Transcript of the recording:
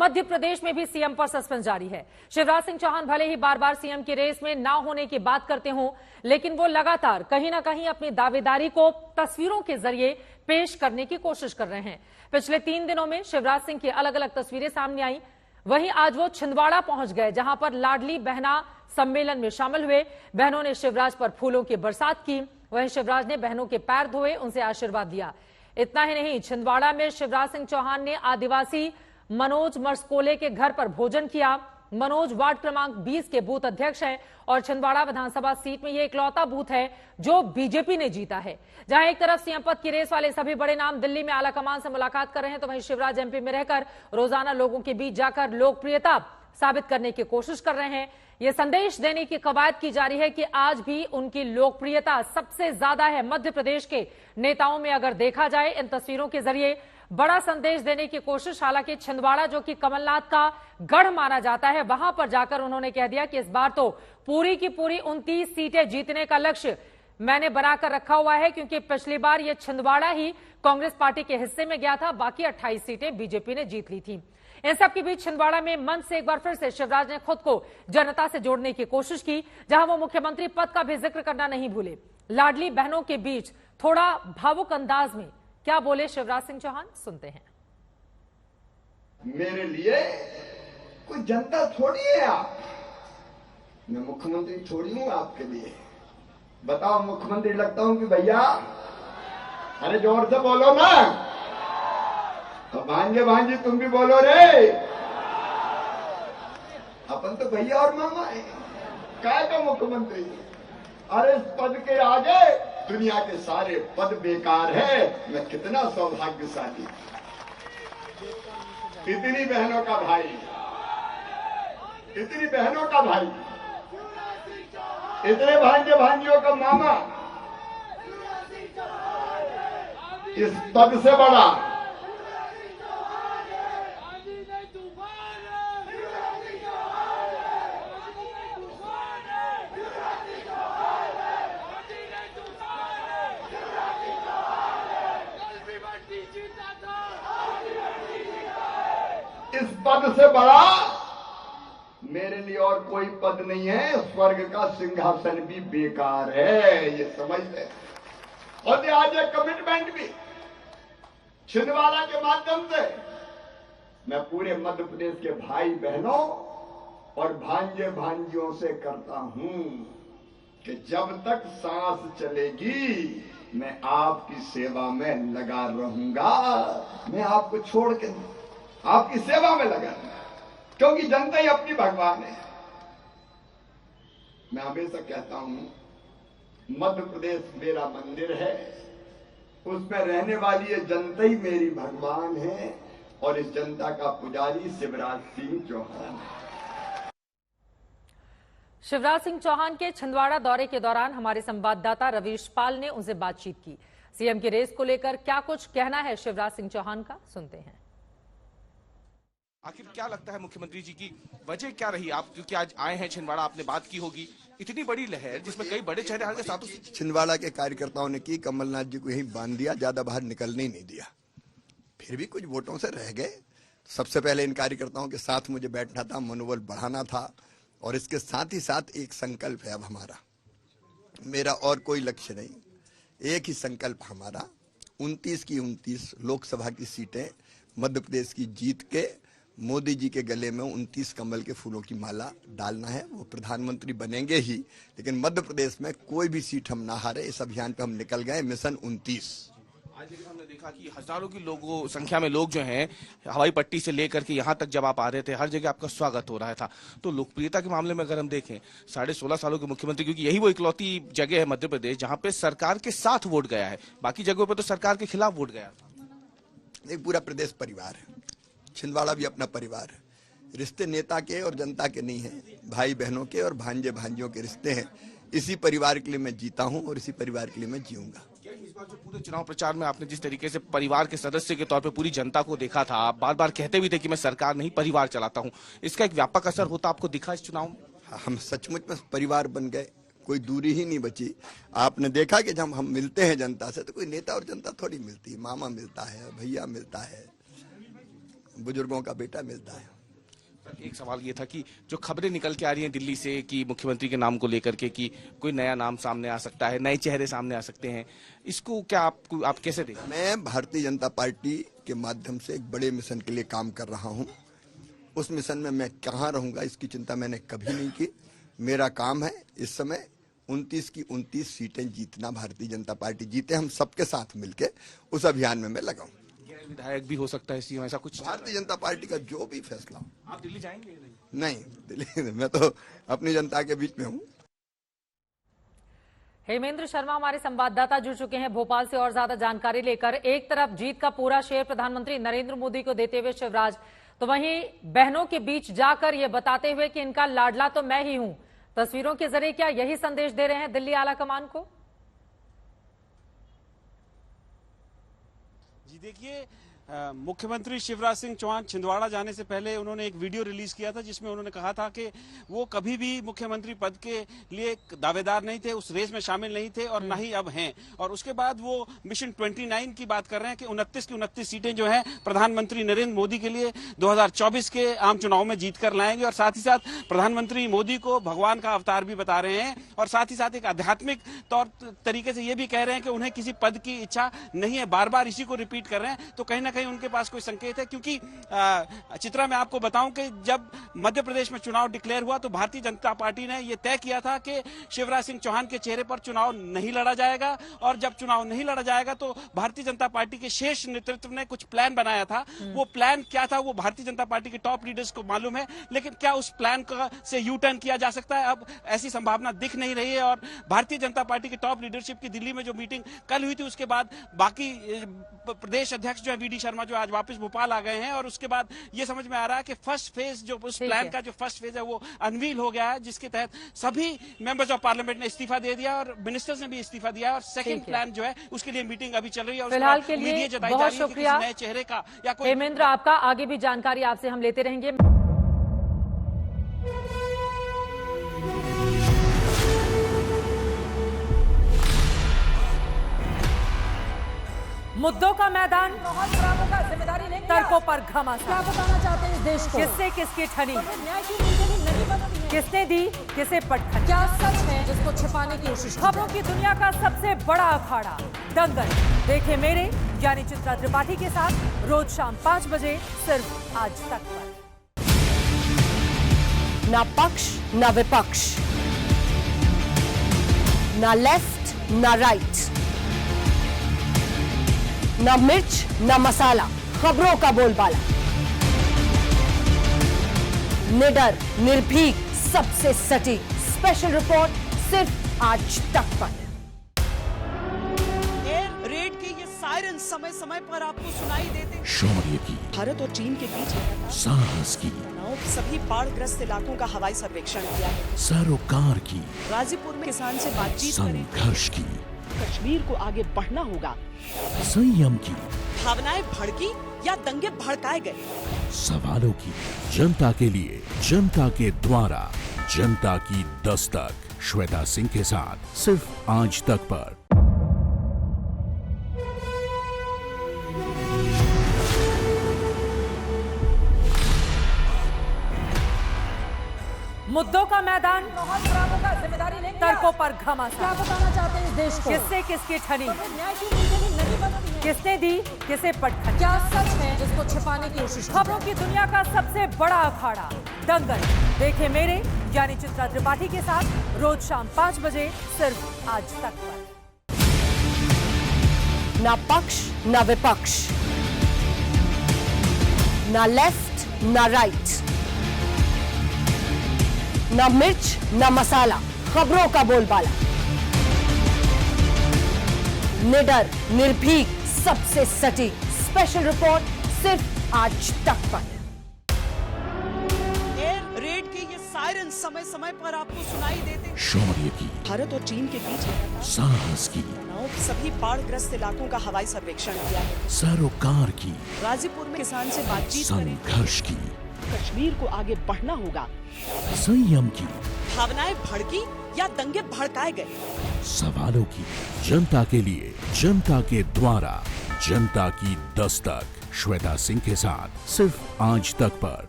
मध्य प्रदेश में भी सीएम पर सस्पेंस जारी है। शिवराज सिंह चौहान भले ही बार बार सीएम की रेस में ना होने की बात करते हों, लेकिन वो लगातार कहीं ना कहीं अपनी दावेदारी को तस्वीरों के जरिए पेश करने की कोशिश कर रहे हैं। पिछले 3 दिनों में शिवराज सिंह की अलग अलग तस्वीरें सामने आई। वहीं आज वो छिंदवाड़ा पहुंच गए, जहां पर लाडली बहना सम्मेलन में शामिल हुए। बहनों ने शिवराज पर फूलों की बरसात की। वहीं शिवराज ने बहनों के पैर धोए, उनसे आशीर्वाद दिया। इतना ही नहीं, छिंदवाड़ा में शिवराज सिंह चौहान ने आदिवासी मनोज मर्सकोले के घर पर भोजन किया। मनोज वार्ड क्रमांक 20 के बूथ अध्यक्ष हैं और छिंदवाड़ा विधानसभा सीट में यह इकलौता बूथ है जो बीजेपी ने जीता है। जहां एक तरफ सीएम पद की रेस वाले सभी बड़े नाम दिल्ली में आलाकमान से मुलाकात कर रहे हैं, तो वहीं शिवराज एमपी में रहकर रोजाना लोगों के बीच जाकर लोकप्रियता साबित करने की कोशिश कर रहे हैं। यह संदेश देने की कवायद की जा रही है कि आज भी उनकी लोकप्रियता सबसे ज्यादा है मध्य प्रदेश के नेताओं में, अगर देखा जाए इन तस्वीरों के जरिए बड़ा संदेश देने की कोशिश। हालांकि छिंदवाड़ा जो कि कमलनाथ का गढ़ माना जाता है, वहां पर जाकर उन्होंने कह दिया कि इस बार तो पूरी की पूरी 29 सीटें जीतने का लक्ष्य मैंने बनाकर रखा हुआ है, क्योंकि पिछली बार यह छिंदवाड़ा ही कांग्रेस पार्टी के हिस्से में गया था, बाकी 28 सीटें बीजेपी ने जीत ली थी। इन सबके बीच छिंदवाड़ा में मंच से एक बार फिर से शिवराज ने खुद को जनता से जोड़ने की कोशिश की, जहां वो मुख्यमंत्री पद का भी जिक्र करना नहीं भूले। लाडली बहनों के बीच थोड़ा भावुक अंदाज में क्या बोले शिवराज सिंह चौहान, सुनते हैं। मेरे लिए कोई जनता थोड़ी है आप, मैं मुख्यमंत्री थोड़ी हूं आपके लिए। बताओ, मुख्यमंत्री लगता हूं कि भैया? अरे जोर से बोलो ना, तो भांजे भांजी तुम भी बोलो रे। अपन तो भैया और मामा है, काय का मुख्यमंत्री? अरे इस पद के आगे दुनिया के सारे पद बेकार है। मैं कितना सौभाग्यशाली, इतनी बहनों का भाई, इतनी बहनों का भाई, इतने भांजे भांजियों का मामा, इस पद से बड़ा इस पद से बड़ा मेरे लिए और कोई पद नहीं है। स्वर्ग का सिंहासन भी बेकार है, ये समझ ले। और आज एक कमिटमेंट भी छिंदवाड़ा के माध्यम से मैं पूरे मध्य प्रदेश के भाई बहनों और भांजे भांजियों से करता हूं कि जब तक सांस चलेगी मैं आपकी सेवा में लगा रहूंगा। मैं आपको छोड़ के आपकी सेवा में लगा, क्योंकि जनता ही अपनी भगवान है। मैं हमेशा कहता हूं मध्य प्रदेश मेरा मंदिर है, उसमें रहने वाली ये जनता ही मेरी भगवान है और इस जनता का पुजारी शिवराज सिंह चौहान है। शिवराज सिंह चौहान के छिंदवाड़ा दौरे के दौरान हमारे संवाददाता रवीश पाल ने उनसे बातचीत की। सीएम की रेस को लेकर क्या कुछ कहना है शिवराज सिंह चौहान का, सुनते हैं। आखिर क्या लगता है मुख्यमंत्री जी की वजह क्या रही? आप क्योंकि आज आए हैं छिंदवाड़ा, आपने बात की होगी, इतनी बड़ी लहर जिसमें कई बड़े चेहरे के साथ छिंदवाड़ा के कार्यकर्ताओं ने की, कमलनाथ जी को यहीं बांध दिया, ज्यादा बाहर निकलने ही नहीं दिया। फिर भी कुछ वोटों से रह गए। सबसे पहले इन कार्यकर्ताओं के साथ मुझे बैठना था, मनोबल बढ़ाना था, और इसके साथ ही साथ एक संकल्प है अब हमारा, मेरा और कोई लक्ष्य नहीं, एक ही संकल्प हमारा, 29 की 29 लोकसभा की सीटें मध्य प्रदेश की जीत के मोदी जी के गले में 29 कमल के फूलों की माला डालना है। वो प्रधानमंत्री बनेंगे ही, लेकिन मध्य प्रदेश में कोई भी सीट हम ना हारे। इस अभियान पे हम निकल गए, मिशन 29। आज हमने देखा कि हजारों की लोगों संख्या में लोग जो हैं हवाई पट्टी से लेकर के यहाँ तक जब आप आ रहे थे, हर जगह आपका स्वागत हो रहा था। तो लोकप्रियता के मामले में अगर हम देखें, 16.5 सालों के मुख्यमंत्री, क्योंकि यही वो इकलौती जगह है मध्य प्रदेश जहाँ पे सरकार के साथ वोट गया है, बाकी जगहों पर तो सरकार के खिलाफ वोट गया था। एक पूरा प्रदेश परिवार है, छिंदवाड़ा भी अपना परिवार है। रिश्ते नेता के और जनता के नहीं है, भाई बहनों के और भांजे भांजियों के रिश्ते हैं। इसी परिवार के लिए मैं जीता हूं और इसी परिवार के लिए मैं जीऊंगा। इस बार जो पूरे चुनाव प्रचार में आपने जिस तरीके से परिवार के सदस्य के तौर पे पूरी जनता को देखा था, आप बार बार कहते भी थे कि मैं सरकार नहीं परिवार चलाता हूं, इसका एक व्यापक असर होता आपको दिखा इस चुनाव में? हम सचमुच में परिवार बन गए, कोई दूरी ही नहीं बची। आपने देखा कि जब हम मिलते हैं जनता से तो कोई नेता और जनता थोड़ी मिलती है, मामा मिलता है, भैया मिलता है, बुजुर्गों का बेटा मिलता है। एक सवाल ये था कि जो खबरें निकल के आ रही हैं दिल्ली से कि मुख्यमंत्री के नाम को लेकर के कि कोई नया नाम सामने आ सकता है, नए चेहरे सामने आ सकते हैं, इसको क्या आप कैसे देखें? मैं भारतीय जनता पार्टी के माध्यम से एक बड़े मिशन के लिए काम कर रहा हूं। उस मिशन में मैं कहाँ रहूंगा इसकी चिंता मैंने कभी नहीं की। मेरा काम है इस समय 29 की 29 सीटें जीतना, भारतीय जनता पार्टी जीते, हम सबके साथ मिलके उस अभियान में मैं लगाऊं। विधायक भी हो सकता है सीएम, ऐसा कुछ? भारतीय जनता पार्टी का जो भी फैसला हो। आप दिल्ली जाएंगे? नहीं, दिल्ली मैं तो अपनी जनता के बीच में हूँ। हेमेंद्र शर्मा हमारे संवाददाता जुड़ चुके हैं भोपाल से और ज्यादा जानकारी लेकर। एक तरफ जीत का पूरा श्रेय प्रधानमंत्री नरेंद्र मोदी को देते हुए शिवराज, तो वहीं बहनों के बीच जाकर ये बताते हुए कि इनका लाडला तो मैं ही हूं। तस्वीरों के जरिए क्या यही संदेश दे रहे हैं दिल्ली आला कमान को? जी देखिए, मुख्यमंत्री शिवराज सिंह चौहान छिंदवाड़ा जाने से पहले उन्होंने एक वीडियो रिलीज किया था जिसमें उन्होंने कहा था कि वो कभी भी मुख्यमंत्री पद के लिए दावेदार नहीं थे, उस रेस में शामिल नहीं थे और ना ही अब हैं। और उसके बाद वो मिशन 29 की बात कर रहे हैं कि 29 की 29 सीटें जो हैं प्रधानमंत्री नरेंद्र मोदी के लिए 2024 के आम चुनाव में जीत कर लाएंगे। और साथ ही साथ प्रधानमंत्री मोदी को भगवान का अवतार भी बता रहे हैं और साथ ही साथ एक आध्यात्मिक तौर तरीके से ये भी कह रहे हैं कि उन्हें किसी पद की इच्छा नहीं है। बार बार इसी को रिपीट कर रहे हैं, तो कहीं ना कहीं उनके पास कोई संकेत है। क्योंकि चित्रा मैं आपको बताऊं कि जब मध्य प्रदेश में चुनाव डिक्लेयर हुआ तो भारतीय जनता पार्टी ने यह तय किया था कि शिवराज सिंह चौहान के चेहरे पर चुनाव नहीं लड़ा जाएगा। और जब चुनाव नहीं लड़ा जाएगा तो भारतीय जनता पार्टी के शीर्ष नेतृत्व ने कुछ प्लान बनाया था। वो प्लान क्या था वो भारतीय जनता पार्टी के टॉप लीडर्स को मालूम है, लेकिन क्या उस प्लान से यू टर्न किया जा सकता है? अब ऐसी संभावना दिख नहीं रही है। और भारतीय जनता पार्टी की टॉप लीडरशिप की दिल्ली में जो मीटिंग कल हुई थी उसके बाद बाकी प्रदेश अध्यक्ष जो है वी डी शर्मा जो आज वापस भोपाल आ गए हैं। और उसके बाद ये समझ में आ रहा है कि फर्स्ट फेज जो उस प्लान का जो फर्स्ट फेज है वो अनवील हो गया है, जिसके तहत सभी मेंबर्स ऑफ पार्लियामेंट ने इस्तीफा दे दिया और मिनिस्टर्स ने भी इस्तीफा दिया। और सेकंड प्लान जो है उसके लिए मीटिंग अभी चल रही है। फिलहाल के लिए बहुत शुक्रिया नए चेहरे का या कोई हेमेंद्र, आपका आगे भी जानकारी आपसे हम लेते रहेंगे। मुद्दों का मैदान, जिम्मेदारी नहीं, तर्कों पर घमासान। क्या बताना चाहते हैं इस देश को? किससे किसकी ठनी, किसने दी किसे पटखनी, क्या सच है जिसको छिपाने की कोशिश? खबरों की दुनिया का सबसे बड़ा अखाड़ा दंगल देखे मेरे यानी चित्रा त्रिपाठी के साथ रोज शाम 5 बजे सिर्फ आज तक पर। ना पक्ष ना विपक्ष, ना लेफ्ट ना राइट, ना मिर्च ना मसाला, खबरों का बोलबाला, निडर निर्भीक सबसे सटीक स्पेशल रिपोर्ट सिर्फ आज तक पर। एयर रेड के ये सायरन समय समय पर आपको सुनाई देते। शौर्य की, भारत और चीन के बीच साहस की, सभी बाढ़ग्रस्त इलाकों का हवाई सर्वेक्षण किया, सरोकार की, गाजीपुर में किसान से बातचीत करें, संघर्ष की, कश्मीर को आगे बढ़ना होगा, संयम की, भावनाएं भड़की या दंगे भड़काए गए, सवालों की, जनता के लिए, जनता के द्वारा, जनता की दस्तक। श्वेता सिंह के साथ सिर्फ आज तक पर। मुद्दों का मैदान, जिम्मेदारी नहीं, तर्कों पर घमासान। क्या बताना चाहते हैं इस देश को? किससे किसकी ठनी, किसने दी किसे पटखनी, क्या सच है जिसको छिपाने की कोशिश? खबरों की दुनिया का सबसे बड़ा अखाड़ा दंगल देखे मेरे यानी चित्रा त्रिपाठी के साथ रोज शाम 5 बजे सिर्फ आज तक पर। ना पक्ष ना विपक्ष, ना लेफ्ट ना राइट, ना मिर्च ना मसाला, खबरों का बोलबाला, निडर निर्भीक सबसे सटीक स्पेशल रिपोर्ट सिर्फ आज तक पर। एयर रेड के ये सायरन समय समय पर आपको सुनाई देते। शौर्य की, भारत और चीन के बीच साहस की, सभी बाढ़ग्रस्त इलाकों का हवाई सर्वेक्षण किया, सरोकार की, गाजीपुर में किसान से बातचीत करें, संघर्ष की, कश्मीर को आगे बढ़ना होगा, संयम की, भावनाएं भड़की या दंगे भड़काए गए, सवालों की, जनता के लिए, जनता के द्वारा, जनता की दस्तक। श्वेता सिंह के साथ सिर्फ आज तक पर।